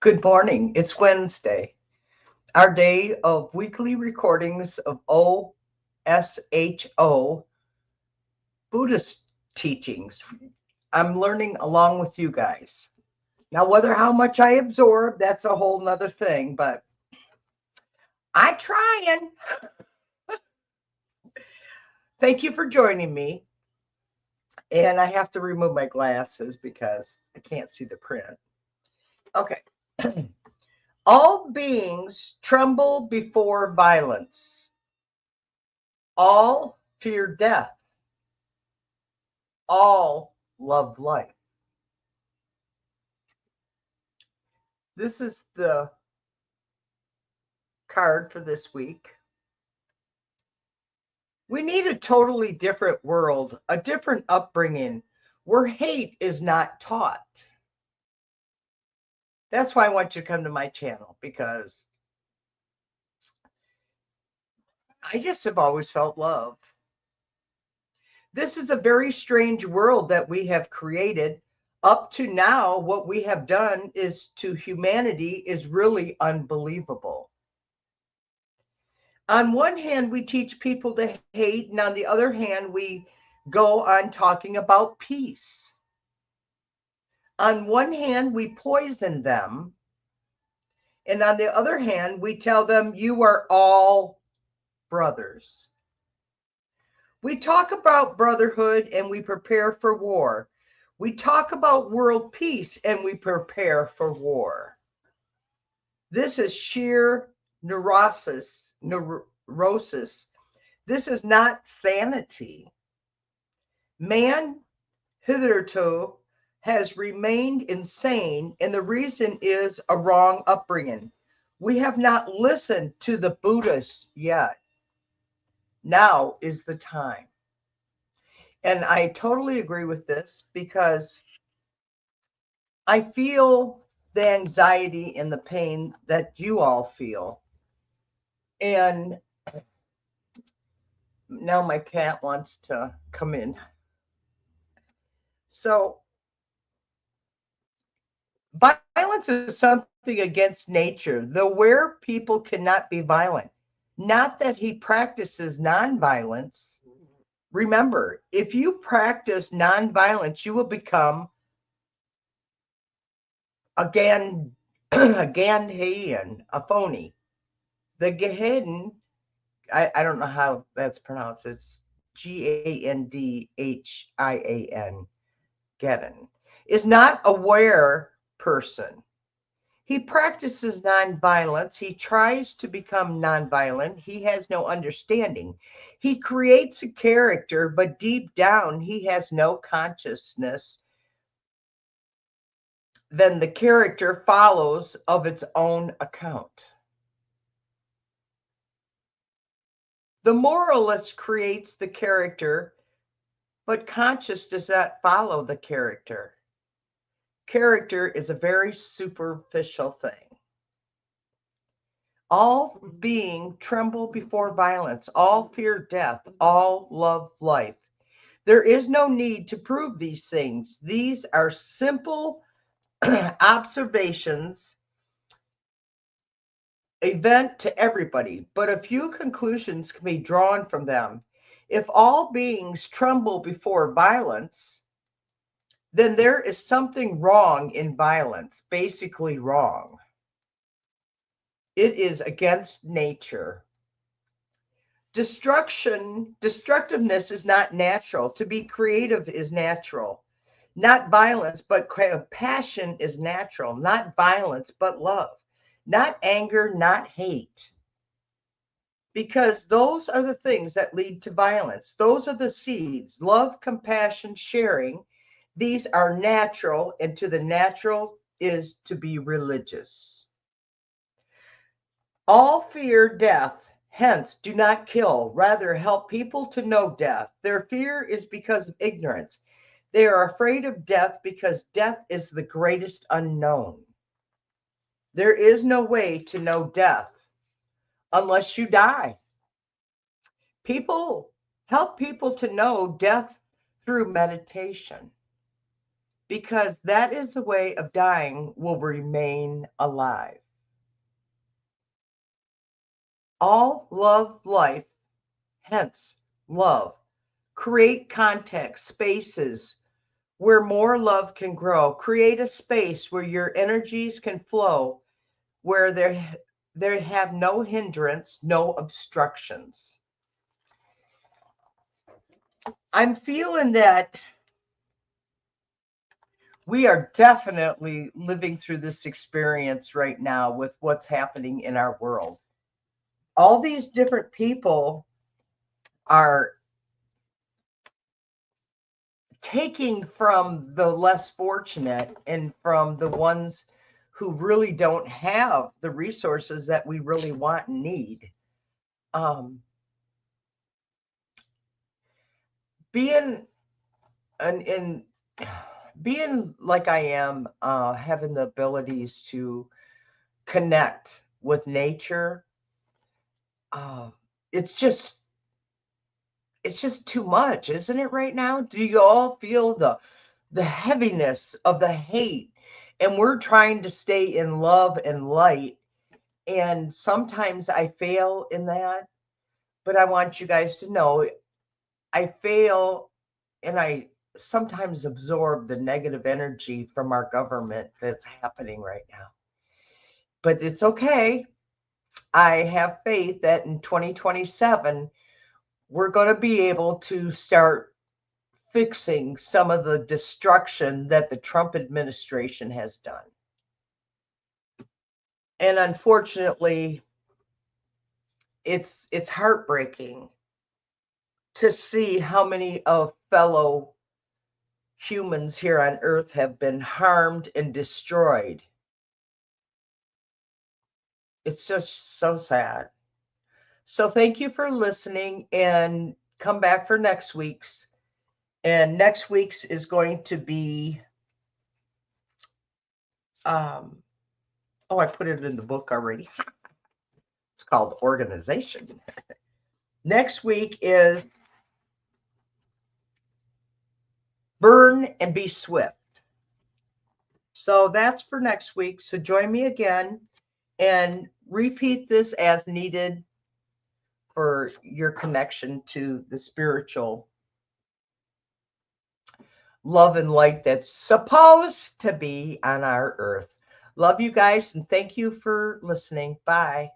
Good morning. It's Wednesday, our day of weekly recordings of OSHO Buddhist teachings. I'm learning along with you guys. Now, whether how much I absorb, that's a whole nother thing, but I'm trying. Thank you for joining me. And I have to remove my glasses because I can't see the print. Okay. All beings tremble before violence. All fear death. All love life. This is the card for this week. We need a totally different world, a different upbringing where hate is not taught. That's why I want you to come to my channel, because I just have always felt love. This is a very strange world that we have created. Up to now, what we have done is to humanity is really unbelievable. On one hand, we teach people to hate, and on the other hand, we go on talking about peace. On one hand, we poison them, and on the other hand, we tell them, you are all brothers. We talk about brotherhood and we prepare for war. We talk about world peace and we prepare for war. This is sheer neurosis. This is not sanity. Man hitherto has remained insane, and the reason is a wrong upbringing. We have not listened to the Buddhists yet. Now is the time. And I totally agree with this because I feel the anxiety and the pain that you all feel. And now my cat wants to come in. So, violence is something against nature. The where people cannot be violent. Not that he practices nonviolence. Remember, if you practice nonviolence, you will become again a Gandhian, a phony. The Geheden, I don't know how that's pronounced. It's Gandhian, Geddon, is not a aware person. He practices nonviolence. He tries to become nonviolent. He has no understanding. He creates a character, but deep down, he has no consciousness. Then the character follows of its own account. The moralist creates the character, but conscious does not follow the character. Character is a very superficial thing. All being tremble before violence, all fear death, all love life. There is no need to prove these things. These are simple observations, event to everybody, but a few conclusions can be drawn from them. If all beings tremble before violence, then there is something wrong in violence, basically wrong. It is against nature. Destructiveness is not natural. To be creative is natural. Not violence, but passion is natural. Not violence, but love. Not anger, not hate. Because those are the things that lead to violence. Those are the seeds. Love, compassion, sharing. These are natural, and to the natural is to be religious. All fear death, hence do not kill, rather help people to know death. Their fear is because of ignorance. They are afraid of death because death is the greatest unknown. There is no way to know death unless you die. People help people to know death through meditation. because that is the way of dying will remain alive. All love life, hence love. Create context, spaces where more love can grow. Create a space where your energies can flow, where there have no hindrance, no obstructions. I'm feeling that we are definitely living through this experience right now with what's happening in our world. All these different people are taking from the less fortunate and from the ones who really don't have the resources that we really want and need. Being in being like I am, having the abilities to connect with nature, uh, it's just it's just too much, isn't it? Right now, do you all feel the heaviness of the hate? And we're trying to stay in love and light, and sometimes I fail in that. But I want you guys to know I fail, and I sometimes absorb the negative energy from our government that's happening right now. But it's okay. I have faith that in 2027, we're going to be able to start fixing some of the destruction that the Trump administration has done. And unfortunately, it's heartbreaking to see how many of fellow humans here on earth have been harmed and destroyed. It's just so sad. So thank you for listening, and come back for next week's. And next week's is going to be, oh, I put it in the book already. It's called Organization. Next week is Burn and Be Swift. So that's for next week. So join me again and repeat this as needed for your connection to the spiritual love and light that's supposed to be on our earth. Love you guys, and thank you for listening. Bye.